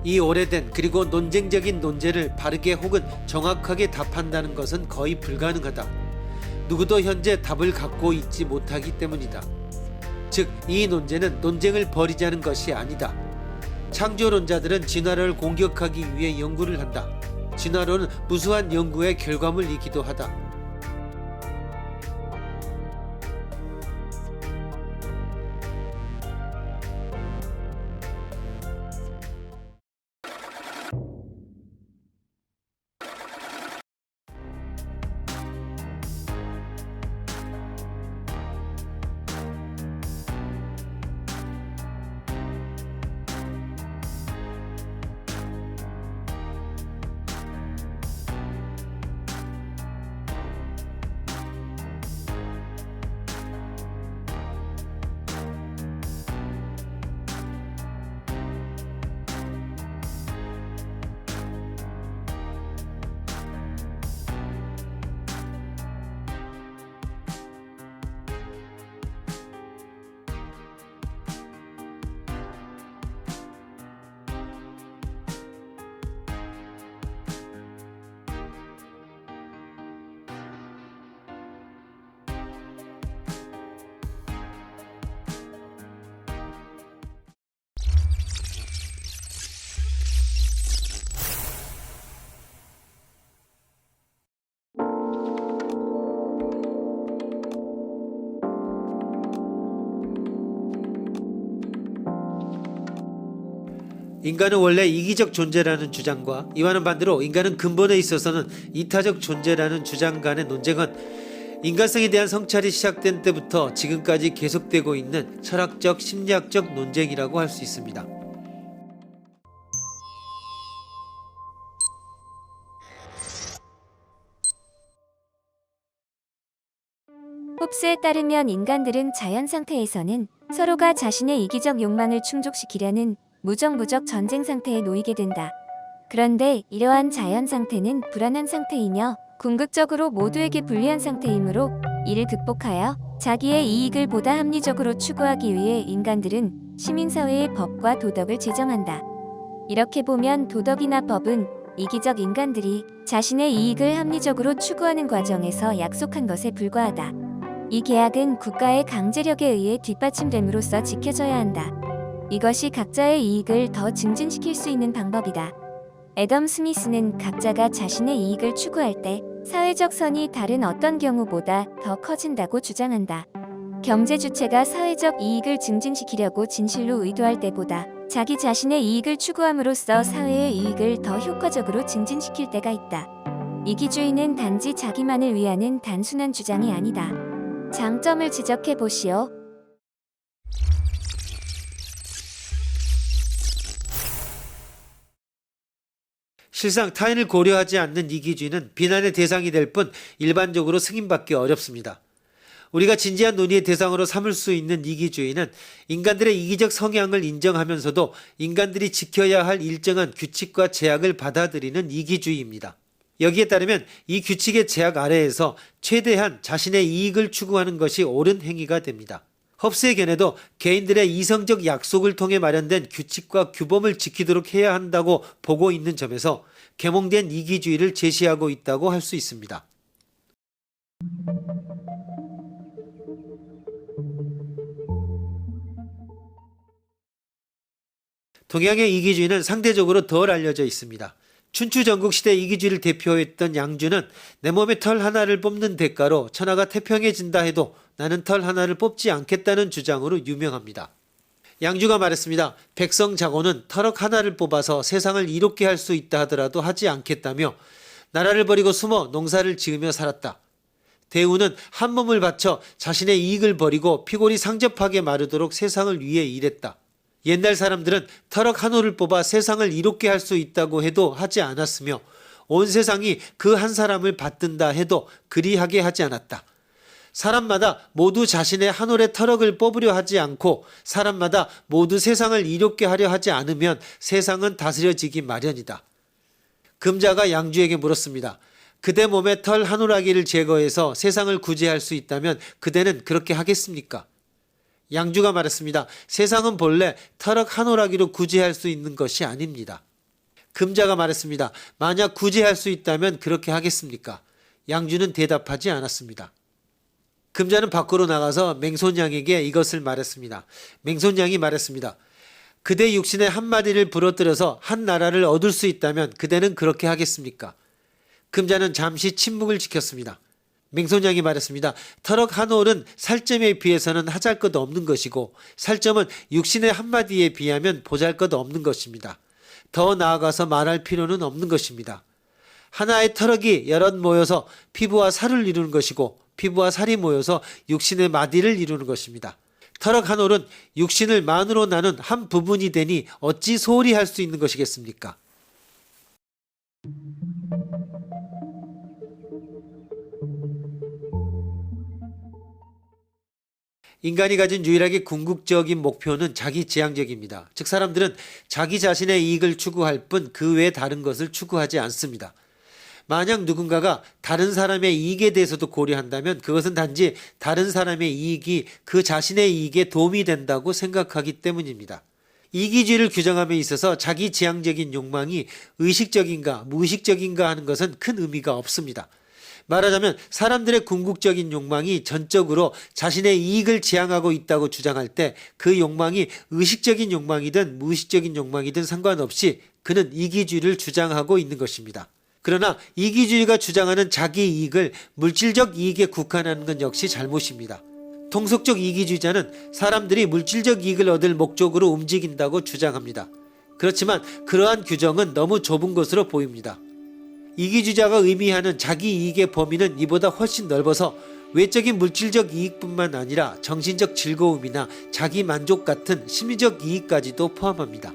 이 오래된 그리고 논쟁적인 논제를 바르게 혹은 정확하게 답한다는 것은 거의 불가능하다. 누구도 현재 답을 갖고 있지 못하기 때문이다. 즉, 이 논제는 논쟁을 벌이자는 것이 아니다. 창조론자들은 진화론을 공격하기 위해 연구를 한다. 진화론은 무수한 연구의 결과물이기도 하다. 인간은 원래 이기적 존재라는 주장과 이와는 반대로 인간은 근본에 있어서는 이타적 존재라는 주장 간의 논쟁은 인간성에 대한 성찰이 시작된 때부터 지금까지 계속되고 있는 철학적, 심리학적 논쟁이라고 할 수 있습니다. 홉스에 따르면 인간들은 자연 상태에서는 서로가 자신의 이기적 욕망을 충족시키려는 무정부적 전쟁 상태에 놓이게 된다. 그런데 이러한 자연 상태는 불안한 상태이며 궁극적으로 모두에게 불리한 상태이므로 이를 극복하여 자기의 이익을 보다 합리적으로 추구하기 위해 인간들은 시민사회의 법과 도덕을 제정한다. 이렇게 보면 도덕이나 법은 이기적 인간들이 자신의 이익을 합리적으로 추구하는 과정에서 약속한 것에 불과하다. 이 계약은 국가의 강제력에 의해 뒷받침됨으로써 지켜져야 한다. 이것이 각자의 이익을 더 증진시킬 수 있는 방법이다. 애덤 스미스는 각자가 자신의 이익을 추구할 때 사회적 선이 다른 어떤 경우보다 더 커진다고 주장한다. 경제 주체가 사회적 이익을 증진시키려고 진실로 의도할 때보다 자기 자신의 이익을 추구함으로써 사회의 이익을 더 효과적으로 증진시킬 때가 있다. 이기주의는 단지 자기만을 위하는 단순한 주장이 아니다. 장점을 지적해 보시오. 실상 타인을 고려하지 않는 이기주의는 비난의 대상이 될 뿐 일반적으로 승인받기 어렵습니다. 우리가 진지한 논의의 대상으로 삼을 수 있는 이기주의는 인간들의 이기적 성향을 인정하면서도 인간들이 지켜야 할 일정한 규칙과 제약을 받아들이는 이기주의입니다. 여기에 따르면 이 규칙의 제약 아래에서 최대한 자신의 이익을 추구하는 것이 옳은 행위가 됩니다. 홉스의 견해도 개인들의 이성적 약속을 통해 마련된 규칙과 규범을 지키도록 해야 한다고 보고 있는 점에서 계몽된 이기주의를 제시하고 있다고 할 수 있습니다. 동양의 이기주의는 상대적으로 덜 알려져 있습니다. 춘추 전국시대 이기주의를 대표했던 양주는 내 몸에 털 하나를 뽑는 대가로 천하가 태평해진다 해도 나는 털 하나를 뽑지 않겠다는 주장으로 유명합니다. 양주가 말했습니다. 백성자고는 털럭 하나를 뽑아서 세상을 이롭게 할 수 있다 하더라도 하지 않겠다며 나라를 버리고 숨어 농사를 지으며 살았다. 대우는 한 몸을 바쳐 자신의 이익을 버리고 피골이 상접하게 마르도록 세상을 위해 일했다. 옛날 사람들은 털럭 한 올을 뽑아 세상을 이롭게 할 수 있다고 해도 하지 않았으며 온 세상이 그 한 사람을 받든다 해도 그리하게 하지 않았다. 사람마다 모두 자신의 한 올의 털럭을 뽑으려 하지 않고 사람마다 모두 세상을 이롭게 하려 하지 않으면 세상은 다스려지기 마련이다. 금자가 양주에게 물었습니다. 그대 몸에 털 한 오라기를 제거해서 세상을 구제할 수 있다면 그대는 그렇게 하겠습니까? 양주가 말했습니다. 세상은 본래 털럭 한 오라기로 구제할 수 있는 것이 아닙니다. 금자가 말했습니다. 만약 굳이 할 수 있다면 그렇게 하겠습니까? 양주는 대답하지 않았습니다. 금자는 밖으로 나가서 맹손양에게 이것을 말했습니다. 맹손양이 말했습니다. 그대 육신의 한마디를 부러뜨려서 한 나라를 얻을 수 있다면 그대는 그렇게 하겠습니까? 금자는 잠시 침묵을 지켰습니다. 맹손양이 말했습니다. 터럭 한 올은 살점에 비해서는 하잘것없는 것이고 살점은 육신의 한마디에 비하면 보잘것없는 것입니다. 더 나아가서 말할 필요는 없는 것입니다. 하나의 터럭이 여럿 모여서 피부와 살을 이루는 것이고 피부와 살이 모여서 육신의 마디를 이루는 것입니다. 터럭 한 올은 육신을 만으로 나눈 한 부분이 되니 어찌 소홀히 할 수 있는 것이겠습니까? 인간이 가진 유일하게 궁극적인 목표는 자기지향적입니다. 즉 사람들은 자기 자신의 이익을 추구할 뿐 그 외 다른 것을 추구하지 않습니다. 만약 누군가가 다른 사람의 이익에 대해서도 고려한다면 그것은 단지 다른 사람의 이익이 그 자신의 이익에 도움이 된다고 생각하기 때문입니다. 이기주의를 규정함에 있어서 자기지향적인 욕망이 의식적인가 무의식적인가 하는 것은 큰 의미가 없습니다. 말하자면 사람들의 궁극적인 욕망이 전적으로 자신의 이익을 지향하고 있다고 주장할 때 그 욕망이 의식적인 욕망이든 무의식적인 욕망이든 상관없이 그는 이기주의를 주장하고 있는 것입니다. 그러나 이기주의가 주장하는 자기 이익을 물질적 이익에 국한하는 건 역시 잘못입니다. 통속적 이기주의자는 사람들이 물질적 이익을 얻을 목적으로 움직인다고 주장합니다. 그렇지만 그러한 규정은 너무 좁은 것으로 보입니다. 이기주의자가 의미하는 자기 이익의 범위는 이보다 훨씬 넓어서 외적인 물질적 이익뿐만 아니라 정신적 즐거움이나 자기 만족 같은 심리적 이익까지도 포함합니다.